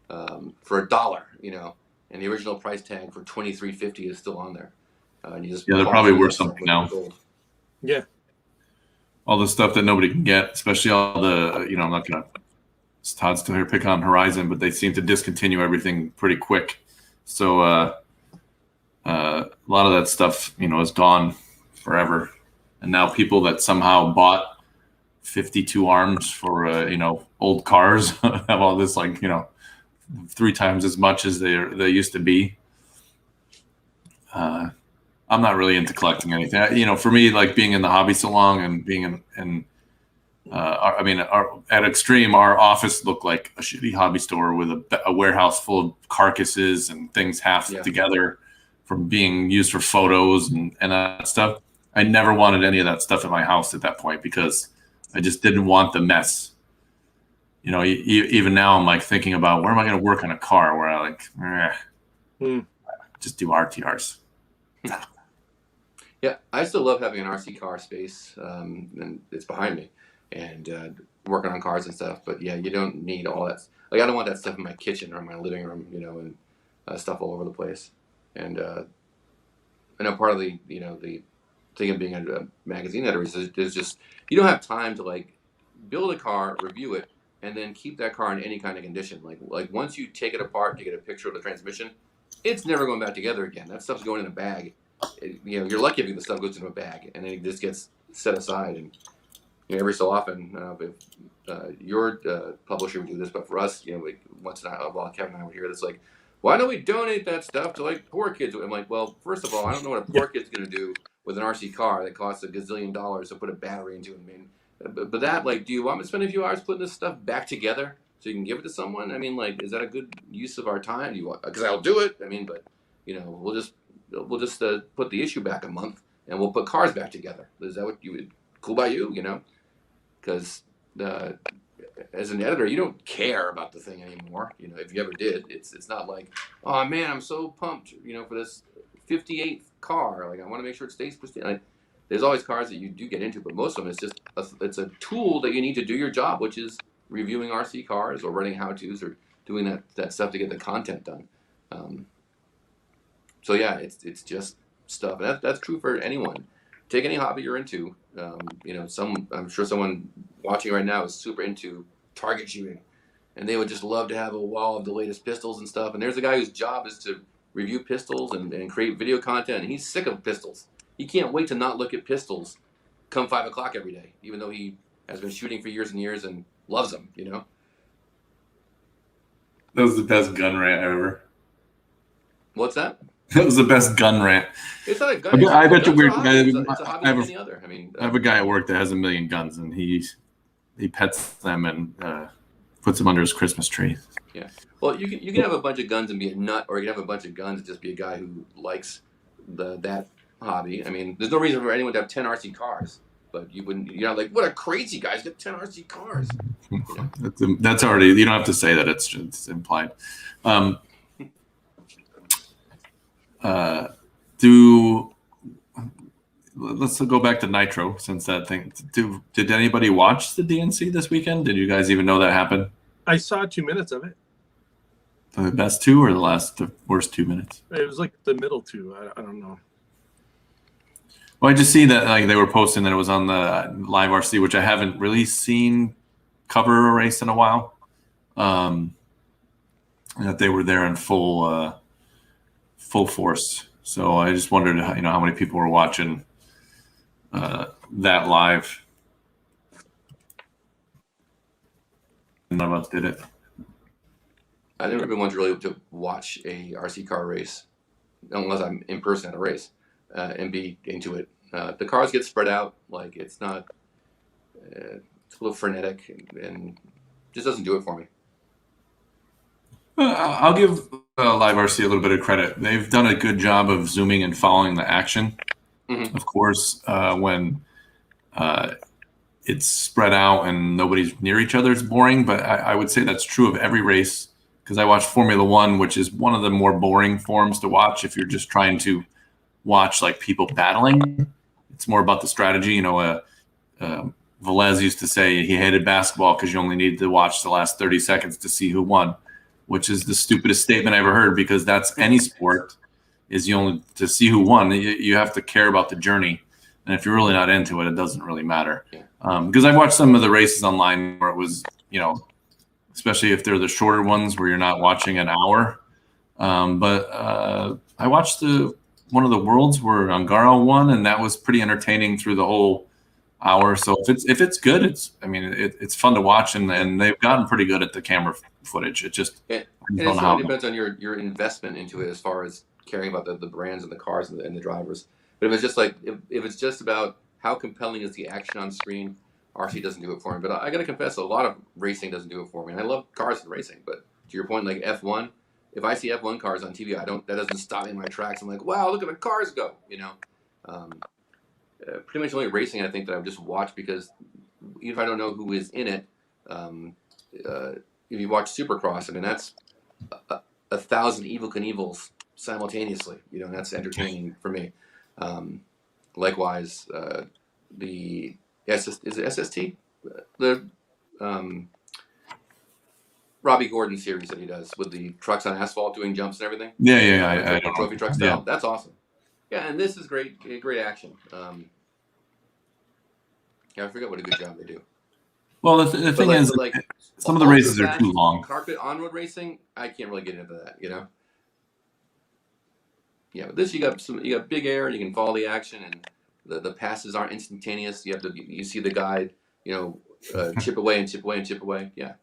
for $1, and the original price tag for $23.50 is still on there. And you just they're probably worth something now. Yeah. All the stuff that nobody can get, especially all the, I'm not going to, Todd's still here, pick on Horizon, but they seem to discontinue everything pretty quick. So a lot of that stuff, is gone forever. And now people that somehow bought 52 arms for, old cars have all this, 3 times as much as they used to be. I'm not really into collecting anything. For me, like being in the hobby so long and being at Extreme, our office looked like a shitty hobby store with a warehouse full of carcasses and things half together from being used for photos and that stuff. I never wanted any of that stuff in my house at that point because I just didn't want the mess. Even now I'm like thinking about where am I going to work on a car where I just do RTRs. Yeah, I still love having an RC car space, and it's behind me, and working on cars and stuff. But yeah, you don't need all that. Like, I don't want that stuff in my kitchen or my living room, and stuff all over the place. And I know part of the the thing of being a magazine editor is just you don't have time to build a car, review it, and then keep that car in any kind of condition. Like once you take it apart to get a picture of the transmission, it's never going back together again. That stuff's going in a bag. You're lucky if the stuff goes into a bag and then it just gets set aside. And every so often, if your publisher would do this, but for us, once in a while, Kevin and I would hear this, why don't we donate that stuff to poor kids? I'm like, well, first of all, I don't know what a poor kid's going to do with an RC car that costs $1 gazillion to put a battery into. But that, do you want me to spend a few hours putting this stuff back together so you can give it to someone? I mean, is that a good use of our time? Do you want? Because I'll do it. I mean, but we'll just put the issue back a month and we'll put cars back together. Is that what you would? Cool by you? Because as an editor, you don't care about the thing anymore. If you ever did, it's not like, oh man, I'm so pumped, for this 58th car. I want to make sure it stays pristine. There's always cars that you do get into, but most of them, it's just it's a tool that you need to do your job, which is reviewing RC cars or running how-tos or doing that stuff to get the content done. So yeah, it's just stuff. And that's true for anyone. Take any hobby you're into. I'm sure someone watching right now is super into target shooting, and they would just love to have a wall of the latest pistols and stuff. And there's a guy whose job is to review pistols and create video content, and he's sick of pistols. He can't wait to not look at pistols come 5 o'clock every day, even though he has been shooting for years and years and loves them. That was the best gun rant ever. What's that? That was the best gun rant. It's not a gun. I bet you we're. It's a hobby like any other. I have a guy at work that has 1 million guns, and he pets them and puts them under his Christmas tree. Yeah. Well, you can have a bunch of guns and be a nut, or you can have a bunch of guns and just be a guy who likes that hobby. I mean, there's no reason for anyone to have 10 RC cars, but you're not like, what a crazy guy's got 10 RC cars. That's already, you don't have to say that, it's implied. Let's go back to Nitro, since that thing. Did anybody watch the DNC this weekend? Did you guys even know that happened? I saw 2 minutes of it. The best 2 or the worst 2 minutes? It was the middle 2. I don't know. Well, I just see that they were posting that it was on the Live RC, which I haven't really seen cover a race in a while. that they were there in full force. So I just wondered, how many people were watching that live. None of us did it. I've never been one to really to watch a RC car race unless I'm in person at a race and be into it. The cars get spread out, like it's not. It's a little frenetic and just doesn't do it for me. I'll give Live RC a little bit of credit. They've done a good job of zooming and following the action. Mm-hmm. Of course, when it's spread out and nobody's near each other, it's boring. But I would say that's true of every race, because I watch Formula One, which is one of the more boring forms to watch if you're just trying to watch like people battling. It's more about the strategy. Velez used to say he hated basketball because you only needed to watch the last 30 seconds to see who won, which is the stupidest statement I ever heard, because that's any sport is you only to see who won. You have to care about the journey. And if you're really not into it, it doesn't really matter. Because I've watched some of the races online where it was, especially if they're the shorter ones where you're not watching an hour. But I watched one of the Worlds where Angaro won, and that was pretty entertaining through the whole hour. So if it's good, it's fun to watch, and they've gotten pretty good at the camera footage. It just it depends on your investment into it as far as caring about the brands and the cars and the drivers. But if it's just if it's just about how compelling is the action on screen, RC doesn't do it for me. But I got to confess, a lot of racing doesn't do it for me. And I love cars and racing, but to your point, like F1, if I see F1 cars on TV, that doesn't stop me in my tracks. I'm like, wow, look at the cars go, Pretty much only racing I think that I would just watch, because even if I don't know who is in it, if you watch Supercross, that's 1,000 Evel Knievels simultaneously, and that's entertaining for me. Likewise, is it SST? The Robbie Gordon series that he does with the trucks on asphalt doing jumps and everything. Yeah. I don't trophy know. truck style. Yeah. That's awesome. Yeah, and this is great action. I forget what a good job they do. Well, the thing is, some of the races are too long. Carpet on-road racing, I can't really get into that, Yeah, but this you got big air, and you can follow the action, and the passes aren't instantaneous. You see the guy, chip away and chip away and chip away. Yeah.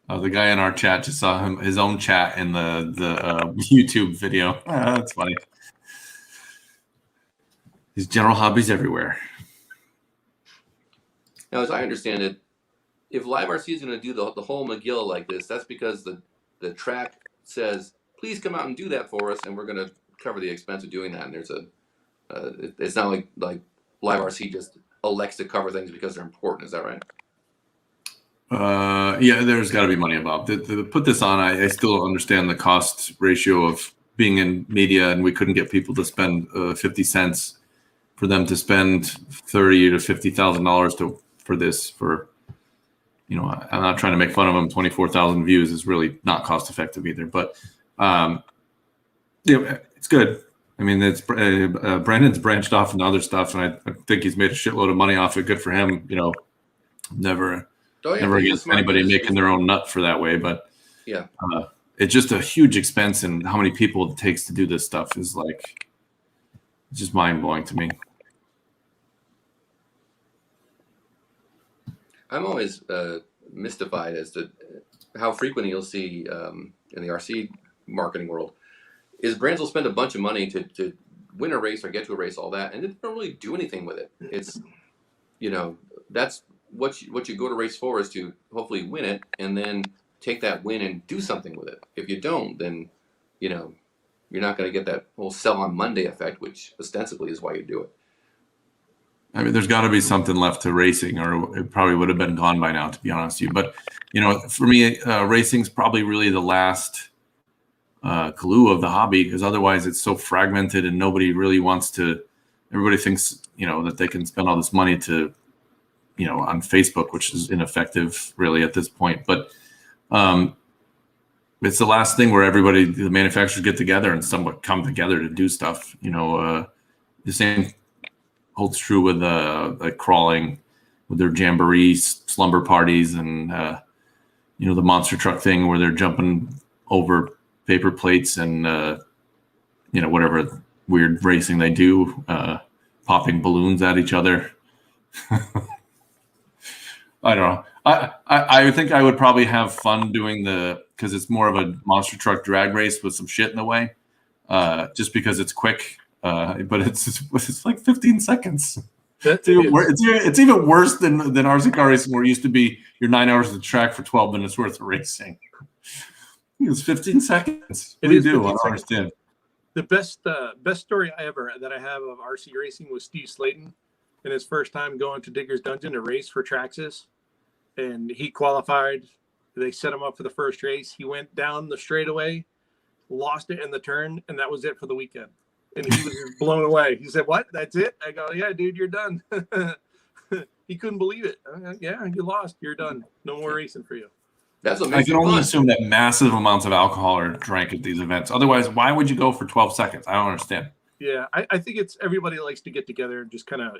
The guy in our chat just saw his own chat in the YouTube video. That's funny. His general hobbies everywhere. Now, as I understand it, if Live RC is going to do the whole McGill like this, that's because the track says, please come out and do that for us, and we're going to cover the expense of doing that. And there's it's not like Live RC just elects to cover things because they're important. Is that right? Yeah, there's got to be money involved. To put this on, I still don't understand the cost ratio of being in media, and we couldn't get people to spend 50 cents for them to spend $30,000 to $50,000 for this. I'm not trying to make fun of them. 24,000 views is really not cost effective either. But it's good. It's Brandon's branched off into other stuff, and I think he's made a shitload of money off it. Good for him. Never against anybody making their own nut for that way. But yeah, it's just a huge expense, and how many people it takes to do this stuff is it's just mind blowing to me. I'm always mystified as to how frequently you'll see in the RC marketing world is brands will spend a bunch of money to win a race or get to a race, all that, and they don't really do anything with it. It's, that's what you go to race for, is to hopefully win it and then take that win and do something with it. If you don't, then, you're not going to get that whole sell on Monday effect, which ostensibly is why you do it. There's got to be something left to racing, or it probably would have been gone by now, to be honest with you. But, for me, racing's probably really the last glue of the hobby, because otherwise it's so fragmented and nobody really wants to. Everybody thinks, that they can spend all this money to, on Facebook, which is ineffective really at this point. But it's the last thing where the manufacturers get together and somewhat come together to do stuff. The same holds true with crawling, with their jamboree slumber parties, and the monster truck thing where they're jumping over paper plates and whatever weird racing they do, popping balloons at each other. I don't know. I think I would probably have fun doing because it's more of a monster truck drag race with some shit in the way, just because it's quick. But it's like 15 seconds. It's even worse than RC car racing, where it used to be your 9 hours of the track for 12 minutes worth of racing. It's 15 seconds. What do you do? I don't understand. The best story that I have of RC racing was Steve Slayton and his first time going to Digger's Dungeon to race for Traxxas, and he qualified. They set him up for the first race. He went down the straightaway, lost it in the turn, and that was it for the weekend. And he was just blown away. He said, "What? That's it?" I go, "Yeah, dude, you're done." He couldn't believe it. Yeah, you lost. You're done. No more racing for you. That's what makes I can only assume that massive amounts of alcohol are drank at these events. Otherwise, why would you go for 12 seconds? I don't understand. Yeah, I think it's everybody likes to get together and just kind of,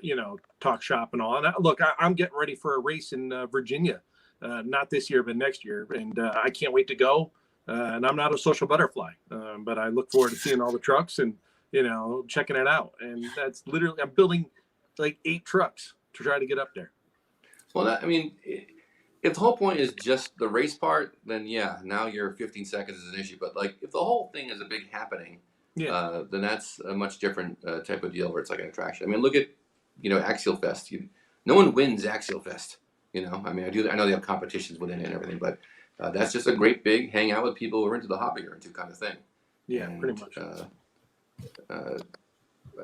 talk shop and all. And look, I'm getting ready for a race in Virginia, not this year, but next year. And I can't wait to go. And I'm not a social butterfly, but I look forward to seeing all the trucks and, checking it out. And that's literally, I'm building like 8 trucks to try to get up there. Well, if the whole point is just the race part, then yeah, now your 15 seconds is an issue. But like, if the whole thing is a big happening, then that's a much different type of deal where it's like an attraction. I mean, look at, Axial Fest. No one wins Axial Fest. I know they have competitions within it and everything, but that's just a great big hang out with people who are into the hobby or into kind of thing. Yeah, and, pretty much.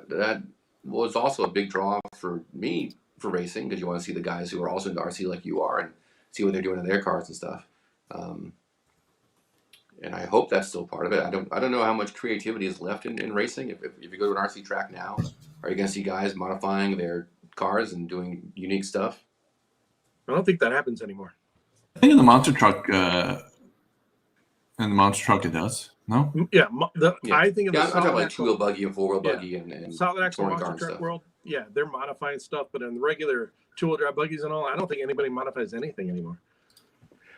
That was also a big draw for me for racing, because you want to see the guys who are also into RC like you are and see what they're doing in their cars and stuff. And I hope that's still part of it. I don't know how much creativity is left in racing. If you go to an RC track now, are you going to see guys modifying their cars and doing unique stuff? I don't think that happens anymore. I think in the monster truck, it does. No? Yeah, I think in the I'm talking like axle, 2-wheel buggy and 4-wheel buggy and solid axle touring car monster truck stuff. world. Yeah, they're modifying stuff, but in the regular 2-wheel drive buggies and all, I don't think anybody modifies anything anymore.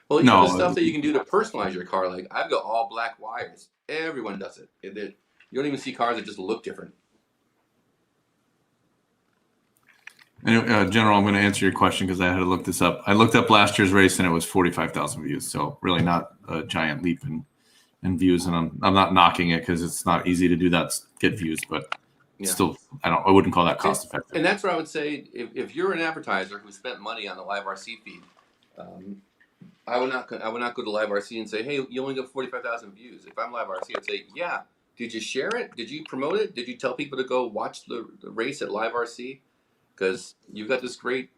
Well, the stuff that you can do to personalize your car, like I've got all black wires. Everyone does it. You don't even see cars that just look different. Anyway, General, I'm going to answer your question because I had to look this up. I looked up last year's race and it was 45,000 views. So really not a giant leap in views. And I'm not knocking it because it's not easy to do that, get views, but still, I wouldn't call that cost effective. And that's where I would say, if you're an advertiser who spent money on the Live RC feed, I would not go to Live RC and say, hey, you only got 45,000 views. If I'm Live RC, I'd say, yeah. Did you share it? Did you promote it? Did you tell people to go watch the race at Live RC? Because you've got this great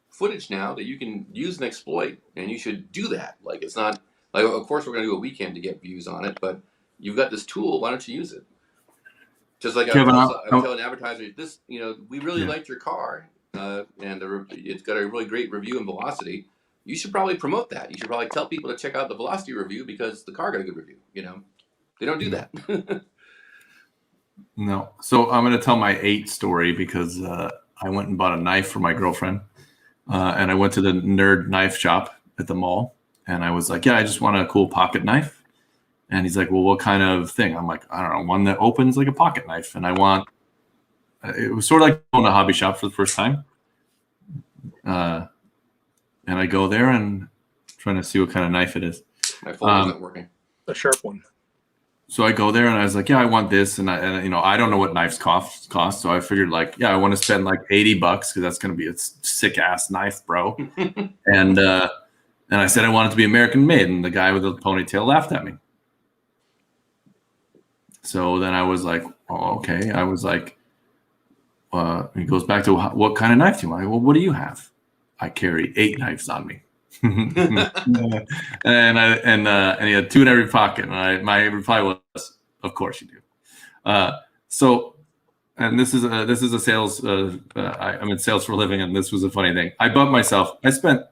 footage now that you can use and exploit, and you should do that. Like, it's not like, of course we're going to do a weekend to get views on it, but you've got this tool. Why don't you use it? Just like I would tell an advertiser, we really liked your car, and it's got a really great review and velocity. You should probably promote that. You should probably tell people to check out the velocity review because the car got a good review. They don't do that. No. So I'm going to tell my 8 story because I went and bought a knife for my girlfriend, and I went to the nerd knife shop at the mall, and I was like, yeah, I just want a cool pocket knife. And he's like, well, what kind of thing? I'm like, I don't know, one that opens like a pocket knife. And it was sort of like going to a hobby shop for the first time. And I go there and trying to see what kind of knife it is. My phone isn't working. A sharp one. So I go there and I was like, yeah, I want this. And I don't know what knives cost. So I figured like, yeah, I want to spend like $80 because that's going to be a sick ass knife, bro. And I said, I want it to be American made. And the guy with the ponytail laughed at me. So then I was like, oh, okay. I was like, he goes back to what kind of knife do you want? Well, what do you have? I carry 8 knives on me. and he had 2 in every pocket. And my reply was, of course you do. So, and this is a sales, I'm in sales for a living. And this was a funny thing. I bumped myself. I spent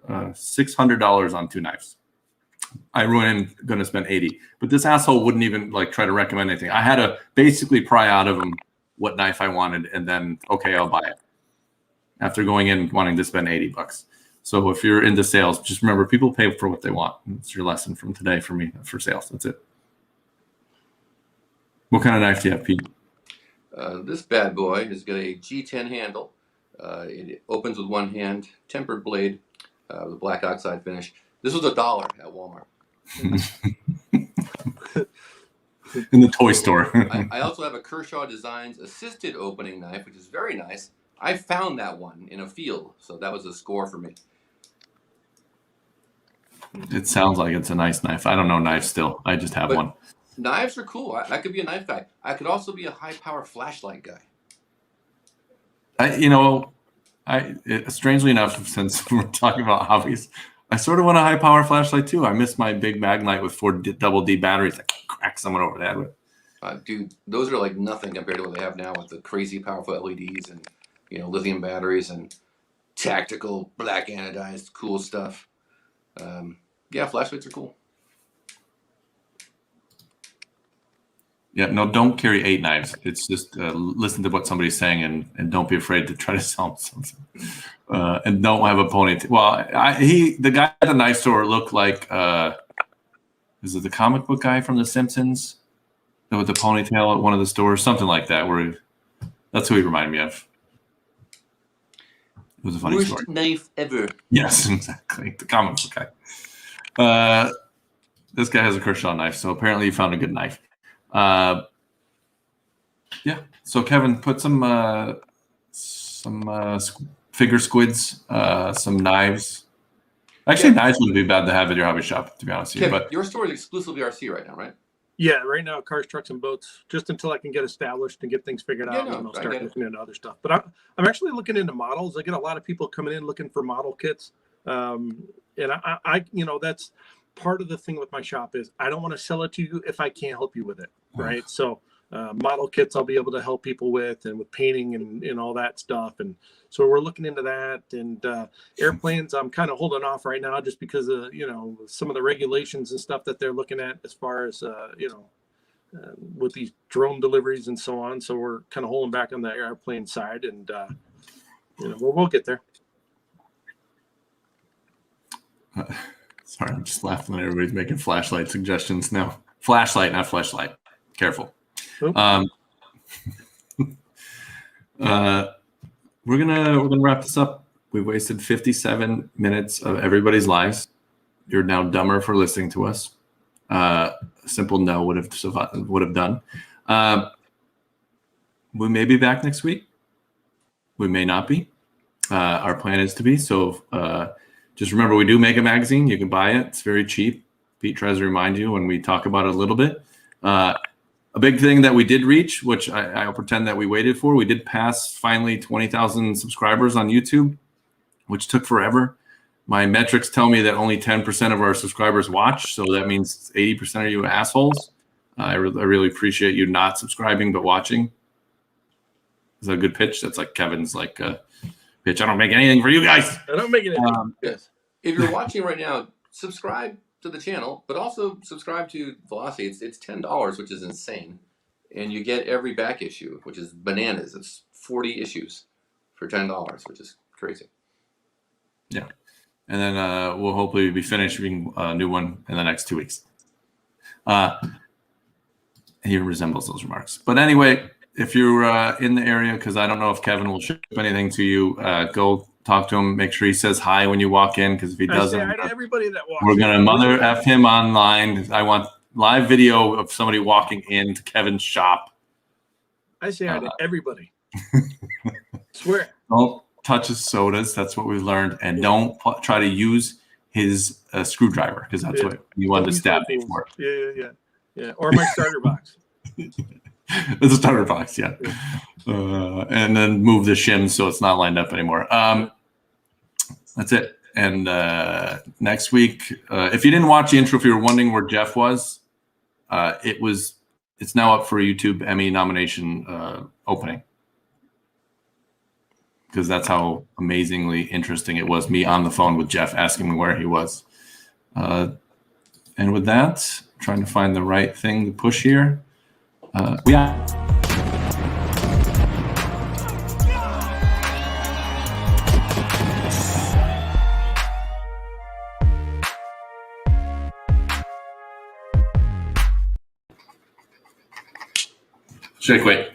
$600 on 2 knives. I went in going to spend 80, but this asshole wouldn't even like try to recommend anything. I had to basically pry out of him what knife I wanted. And then, okay, I'll buy it after going in wanting to spend $80. So if you're into sales, just remember people pay for what they want. It's your lesson from today for me for sales. That's it. What kind of knife do you have, Pete? This bad boy has got a G10 handle. It opens with one hand, tempered blade, with a black oxide finish. This was $1 at Walmart. In the toy store. I also have a Kershaw Designs assisted opening knife, which is very nice. I found that one in a field, so that was a score for me. It sounds like it's a nice knife. I don't know knives still. I just have one. Knives are cool. I could be a knife guy. I could also be a high-power flashlight guy. Strangely enough, since we're talking about hobbies, I sort of want a high-power flashlight too. I miss my big Magnite with 4 double D batteries. I can crack someone over the head with. Dude, those are like nothing compared to what they have now with the crazy powerful LEDs and lithium batteries and tactical black anodized cool stuff. Yeah, flashlights are cool. Yeah, no, don't carry 8 knives. It's just listen to what somebody's saying and don't be afraid to try to sell something. And don't have a ponytail. Well, the guy at the knife store looked like is it the comic book guy from The Simpsons with the ponytail at one of the stores, something like that. That's who he reminded me of. It was a funny story. Worst knife ever. Yes, exactly. The comic book guy. This guy has a Kershaw knife, so apparently he found a good knife. Yeah. So Kevin, put some figure squids, some knives. Actually, knives wouldn't be bad to have at your hobby shop, to be honest with you. Kevin, But your store is exclusively RC right now, right? Yeah, right now, cars, trucks, and boats, just until I can get established and get things figured out, no, and I'll I start get it. looking into other stuff. But I'm actually looking into models. I get a lot of people coming in looking for model kits. And I that's part of the thing with my shop is I don't want to sell it to you if I can't help you with it, right? So model kits I'll be able to help people with, and with painting and all that stuff. And so we're looking into that. And airplanes, I'm kind of holding off right now just because of some of the regulations and stuff that they're looking at as far as with these drone deliveries and so on. So we're kind of holding back on the airplane side, and we'll get there. Sorry, I'm just laughing at everybody's making flashlight suggestions now. Flashlight, not flashlight. Careful. We're gonna wrap this up. We've wasted 57 minutes of everybody's lives. You're now dumber for listening to us. A simple no would have done. We may be back next week. We may not be. Our plan is to be. So just remember, we do make a magazine. You can buy it. It's very cheap. Pete tries to remind you when we talk about it a little bit. A big thing that we did reach, which I'll pretend that we waited for, we did pass finally 20,000 subscribers on YouTube, which took forever. My metrics tell me that only 10% of our subscribers watch, so that means 80% of you assholes. I really appreciate you not subscribing but watching. Is that a good pitch? That's like Kevin's pitch. I don't make anything for you guys. I don't make it. Yes. If you're watching right now, subscribe to the channel, but also subscribe to Velocity. It's $10, which is insane, and you get every back issue, which is bananas. It's 40 issues for $10, which is crazy. Yeah, and then we'll hopefully be finishing a new one in the next 2 weeks. He resembles those remarks, but anyway, if you're in the area, because I don't know if Kevin will ship anything to you, go talk to him. Make sure he says hi when you walk in, because if he doesn't, I say hi to everybody that walks we're gonna mother F him online. I want live video of somebody walking into Kevin's shop. I say hi to everybody. Swear. Don't touch his sodas. That's what we've learned, and don't try to use his screwdriver, because that's what you wanted to stab him for. Yeah. Or my starter box. It's a starter box, yeah. And then move the shim so it's not lined up anymore. That's it. And next week, if you didn't watch the intro, if you were wondering where Jeff was, it's now up for a YouTube Emmy nomination opening, because that's how amazingly interesting it was. Me on the phone with Jeff asking me where he was. And with that, trying to find the right thing to push here. Yeah. Should I quit?